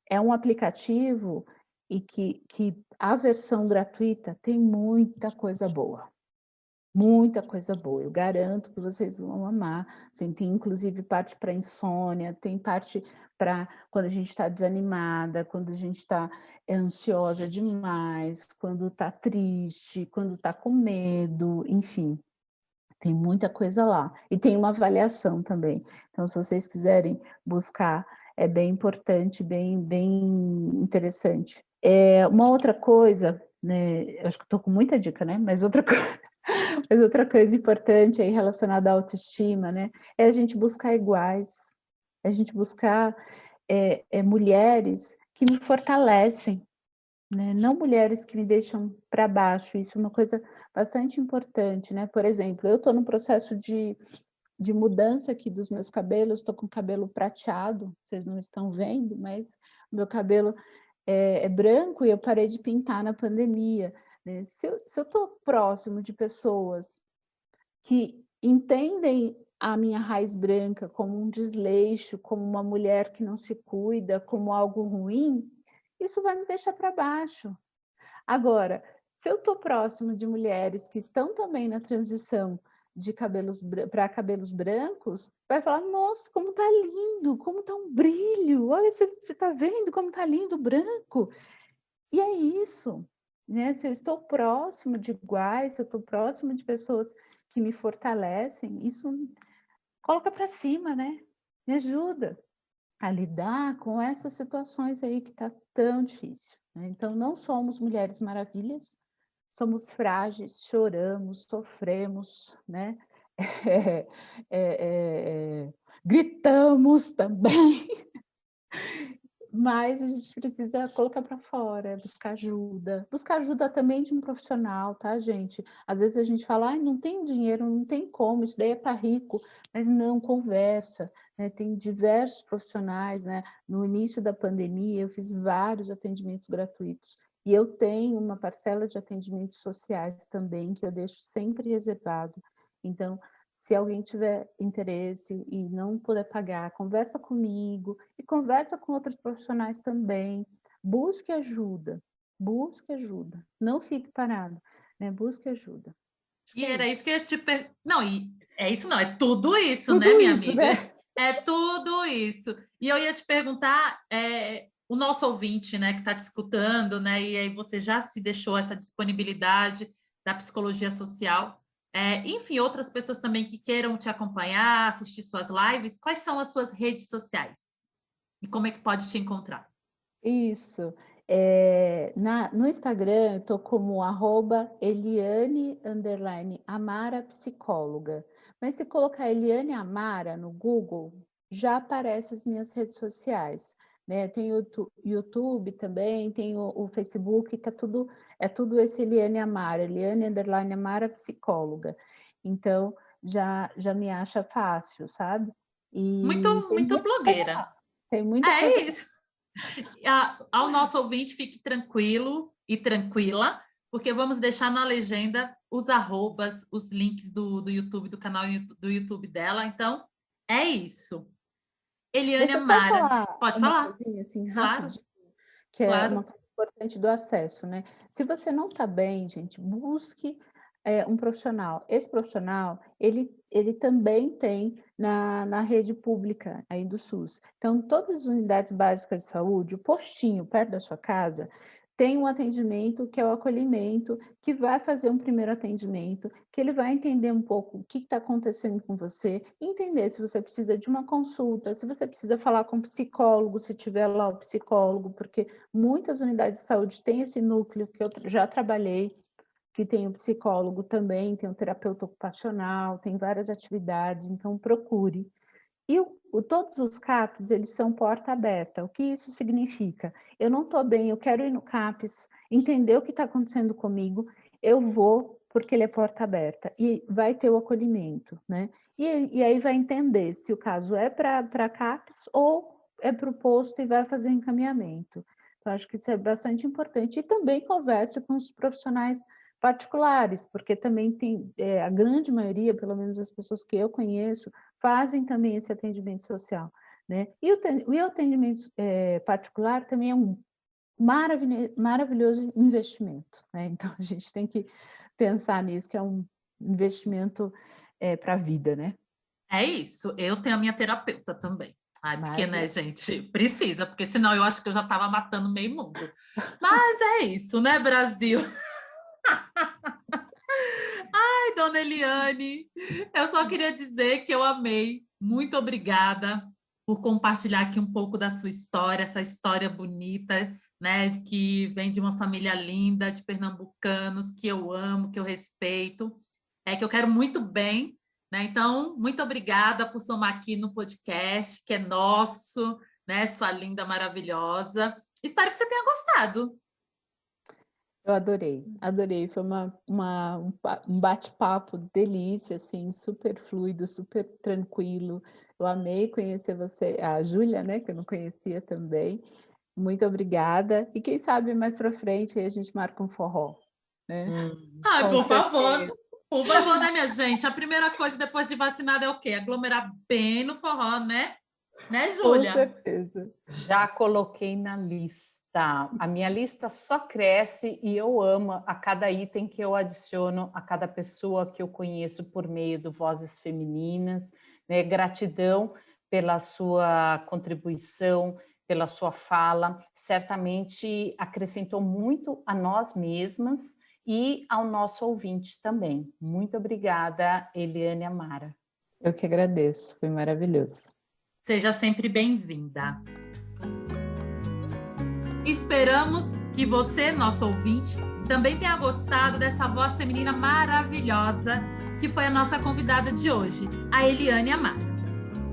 é um aplicativo e que a versão gratuita tem muita coisa boa. Muita coisa boa. Eu garanto que vocês vão amar. Assim, tem inclusive parte para insônia, tem parte para quando a gente está desanimada, quando a gente está ansiosa demais, quando está triste, quando está com medo, enfim. Tem muita coisa lá. E tem uma avaliação também. Então, se vocês quiserem buscar, é bem importante, bem interessante. Uma outra coisa, né? Acho que estou com muita dica, né? Mas outra coisa importante aí relacionada à autoestima, né? É a gente buscar iguais, é a gente buscar mulheres que me fortalecem, né? Não mulheres que me deixam para baixo. Isso é uma coisa bastante importante, né? Por exemplo, eu estou no processo de mudança aqui dos meus cabelos, estou com cabelo prateado, vocês não estão vendo, mas o meu cabelo é branco e eu parei de pintar na pandemia, né? Se eu estou próximo de pessoas que entendem a minha raiz branca como um desleixo, como uma mulher que não se cuida, como algo ruim, isso vai me deixar para baixo. Agora, se eu estou próximo de mulheres que estão também na transição de para cabelos brancos, vai falar, nossa, como está lindo, como está um brilho, olha, você está vendo como está lindo o branco. E é isso, né? Se eu estou próximo de iguais, se eu estou próximo de pessoas que me fortalecem, isso coloca para cima, né? Me ajuda a lidar com essas situações aí que está tão difícil, né? Então, não somos mulheres maravilhas, somos frágeis, choramos, sofremos, né? Gritamos também, mas a gente precisa colocar para fora, buscar ajuda também de um profissional, tá, gente? Às vezes a gente fala, não tem dinheiro, não tem como, isso daí é para rico, mas não, conversa, né? Tem diversos profissionais, né? No início da pandemia, eu fiz vários atendimentos gratuitos, e eu tenho uma parcela de atendimentos sociais também, que eu deixo sempre reservado. Então, se alguém tiver interesse e não puder pagar, conversa comigo e conversa com outros profissionais também. Busque ajuda, não fique parado, né? Busque ajuda. E era isso que eu ia te perguntar. Não, é tudo isso, tudo né, minha isso, amiga? né? É tudo isso. E eu ia te perguntar, o nosso ouvinte, né, que está te escutando, né, e aí você já se deixou essa disponibilidade da psicologia social. Enfim, outras pessoas também que queiram te acompanhar, assistir suas lives, quais são as suas redes sociais? E como é que pode te encontrar? Isso. No Instagram, eu estou como @Eliane_Amara psicóloga. Mas se colocar Eliane Amara no Google, já aparecem as minhas redes sociais, né? Tem o YouTube também, tem o Facebook, é tudo esse Eliane Amara, Eliane_Amara psicóloga. Então, já me acha fácil, sabe? E tem Muito muita coisa blogueira. lá. Tem muita coisa lá. Isso. Ao nosso ouvinte, fique tranquilo e tranquila, porque vamos deixar na legenda os arrobas, os links do YouTube, do canal do YouTube dela. Então, é isso. Eliane Deixa eu só Amara. falar Pode uma falar? coisinha assim, Claro, rapidinho, que é claro. uma coisa importante do acesso, né? Se você não está bem, gente, busque um profissional. Esse profissional, ele também tem na rede pública aí do SUS. Então, todas as unidades básicas de saúde, o postinho perto da sua casa, tem um atendimento que é o acolhimento, que vai fazer um primeiro atendimento, que ele vai entender um pouco o que está acontecendo com você, entender se você precisa de uma consulta, se você precisa falar com um psicólogo, se tiver lá o psicólogo, porque muitas unidades de saúde têm esse núcleo que eu já trabalhei, que tem o psicólogo também, tem o terapeuta ocupacional, tem várias atividades, então procure. E todos os CAPs, eles são porta aberta. O que isso significa? Eu não estou bem, eu quero ir no CAPs, entender o que está acontecendo comigo, eu vou, porque ele é porta aberta. E vai ter o acolhimento, né? E aí vai entender se o caso é para CAPs ou é para o posto e vai fazer o encaminhamento. Então, acho que isso é bastante importante. E também converse com os profissionais particulares, porque também tem, a grande maioria, pelo menos as pessoas que eu conheço, fazem também esse atendimento social, né? E o atendimento particular também é um maravilhoso investimento, né? Então, a gente tem que pensar nisso, que é um investimento para a vida, né? É isso. Eu tenho a minha terapeuta também. Ai, porque, né, Maravilha. gente, precisa, porque senão eu acho que eu já estava matando meio mundo. Mas é isso, né, Brasil? Ai, dona Eliane, eu só queria dizer que eu amei. Muito obrigada por compartilhar aqui um pouco da sua história, essa história bonita, né, que vem de uma família linda, de pernambucanos, que eu amo, que eu respeito, que eu quero muito bem, né? Então, muito obrigada por somar aqui no podcast, que é nosso, né, sua linda, maravilhosa. Espero que você tenha gostado. Eu adorei, foi um bate-papo delícia, assim, super fluido, super tranquilo. Eu amei conhecer você, a Júlia, né, que eu não conhecia também. Muito obrigada. E quem sabe mais para frente aí a gente marca um forró, né? Ai, Com por certeza. favor. Por favor, né, minha gente? A primeira coisa depois de vacinada é o quê? Aglomerar bem no forró, né? Né, Com Júlia? certeza. Já coloquei na lista. A minha lista só cresce e eu amo a cada item que eu adiciono, a cada pessoa que eu conheço por meio do Vozes Femininas, né? Gratidão pela sua contribuição, pela sua fala. Certamente acrescentou muito a nós mesmas e ao nosso ouvinte também. Muito obrigada, Eliane Amara. Eu que agradeço, foi maravilhoso. Seja sempre bem-vinda. Esperamos que você, nosso ouvinte, também tenha gostado dessa voz feminina maravilhosa que foi a nossa convidada de hoje, a Eliane Amara.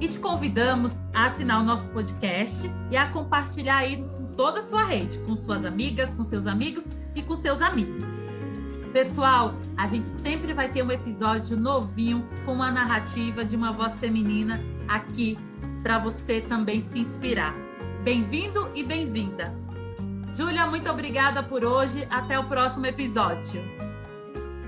E te convidamos a assinar o nosso podcast e a compartilhar aí em toda a sua rede, com suas amigas, com seus amigos e com seus amigos. Pessoal, a gente sempre vai ter um episódio novinho com uma narrativa de uma voz feminina aqui para você também se inspirar. Bem-vindo e bem-vinda! Júlia, muito obrigada por hoje. Até o próximo episódio.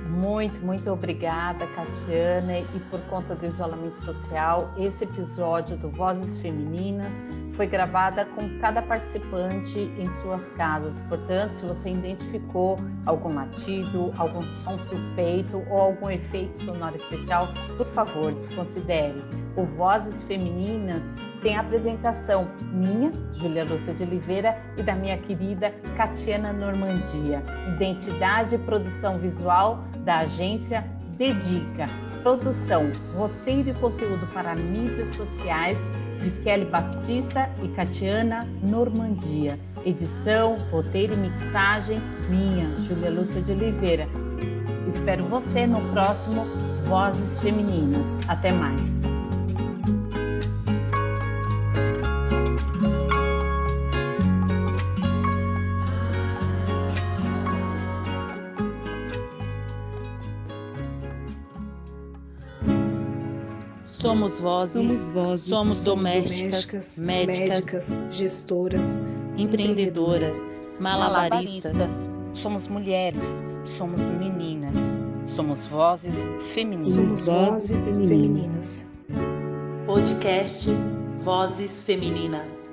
Muito obrigada, Catiana. E por conta do isolamento social, esse episódio do Vozes Femininas foi gravada com cada participante em suas casas. Portanto, se você identificou algum latido, algum som suspeito ou algum efeito sonoro especial, por favor, desconsidere. O Vozes Femininas tem a apresentação minha, Júlia Lúcia de Oliveira, e da minha querida Catiana Normandia. Identidade e produção visual da agência Dedica. Produção, roteiro e conteúdo para mídias sociais de Kelly Baptista e Catiana Normandia. Edição, roteiro e mixagem minha, Júlia Lúcia de Oliveira. Espero você no próximo Vozes Femininas. Até mais. Somos vozes, somos domésticas, médicas, gestoras, empreendedoras, malabaristas. Somos mulheres, somos meninas, somos vozes femininas. Somos vozes femininas. Podcast Vozes Femininas.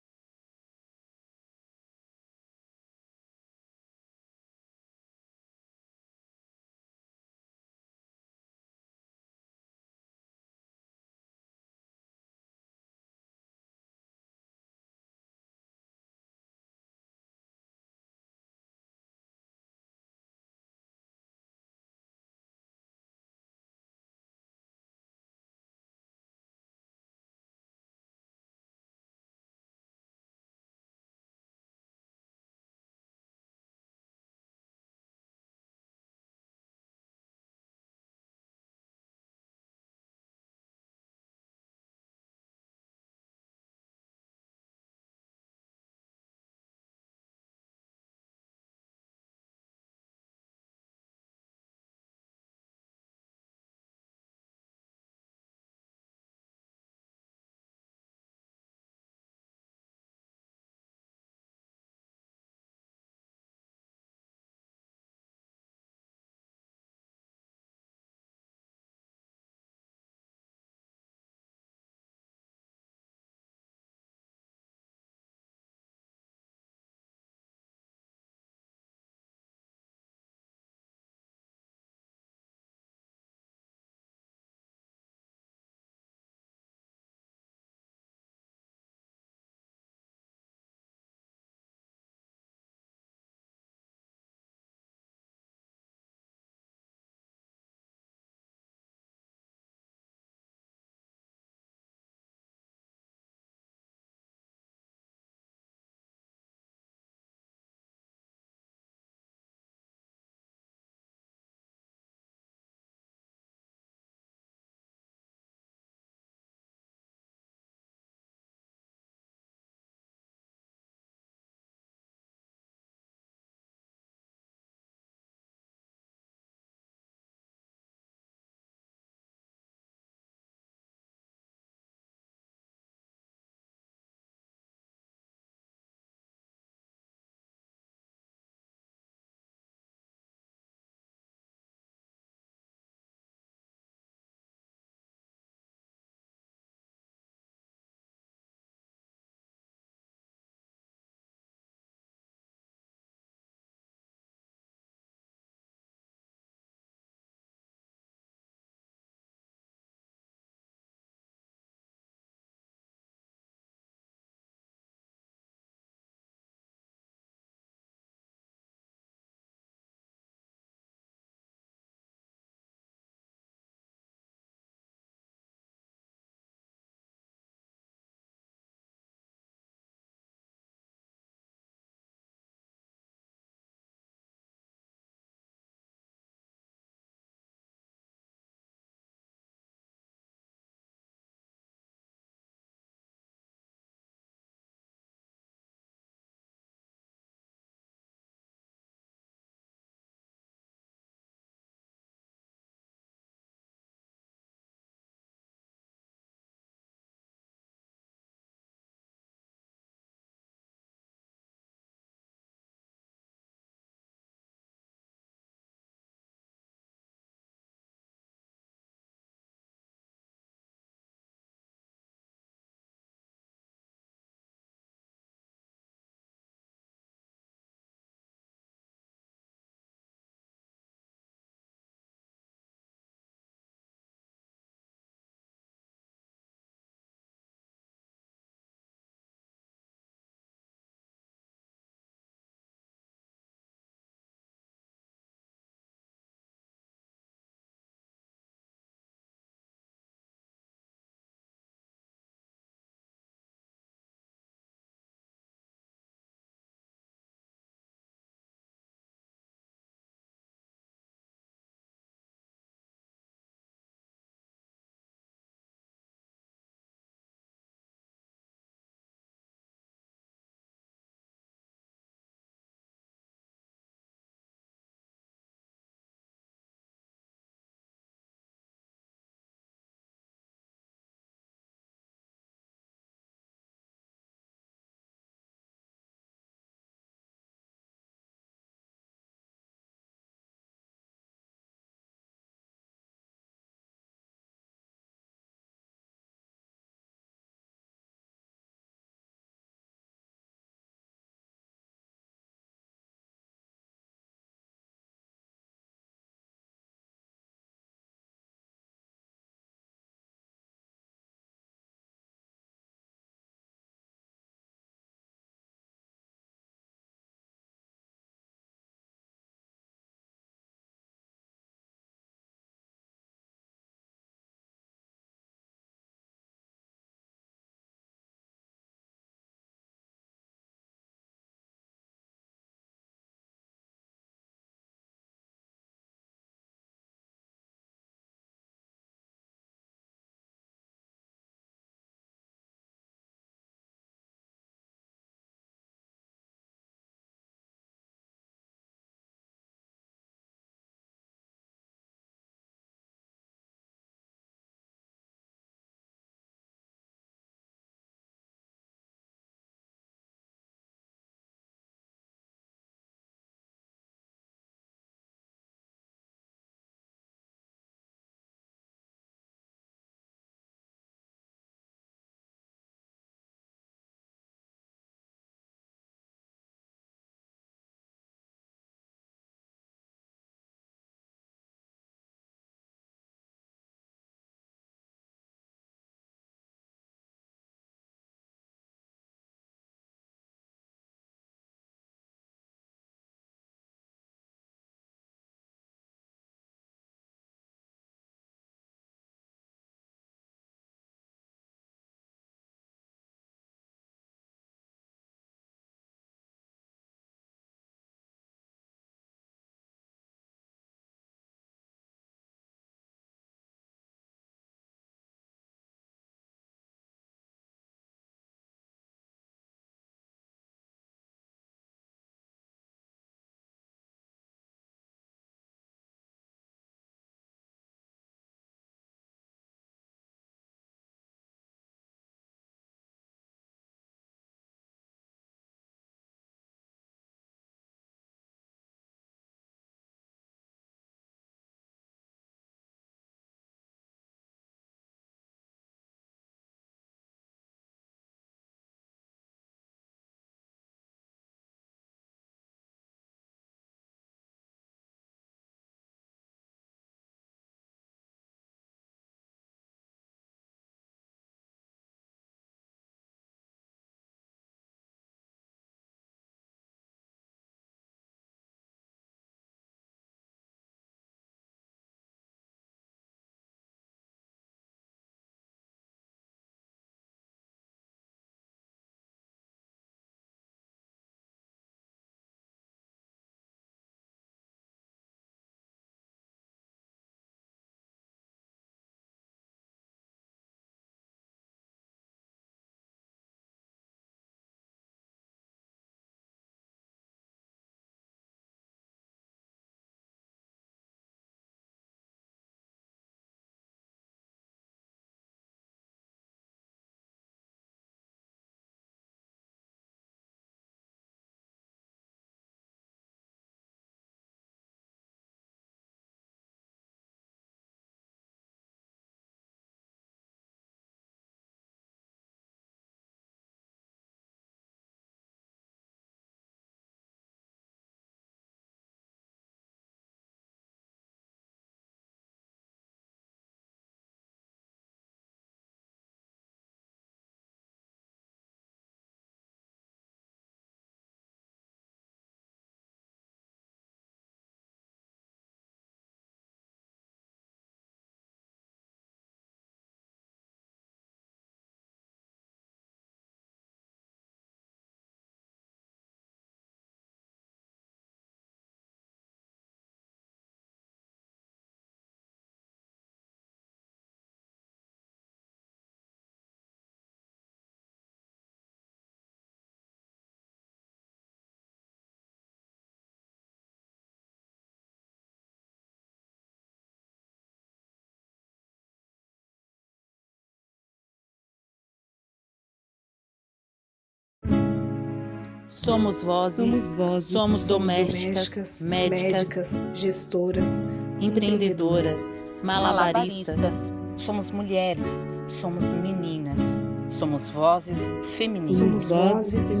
Somos vozes, somos domésticas, médicas, gestoras, empreendedoras, malabaristas. Somos mulheres, somos meninas, somos vozes femininas. Somos vozes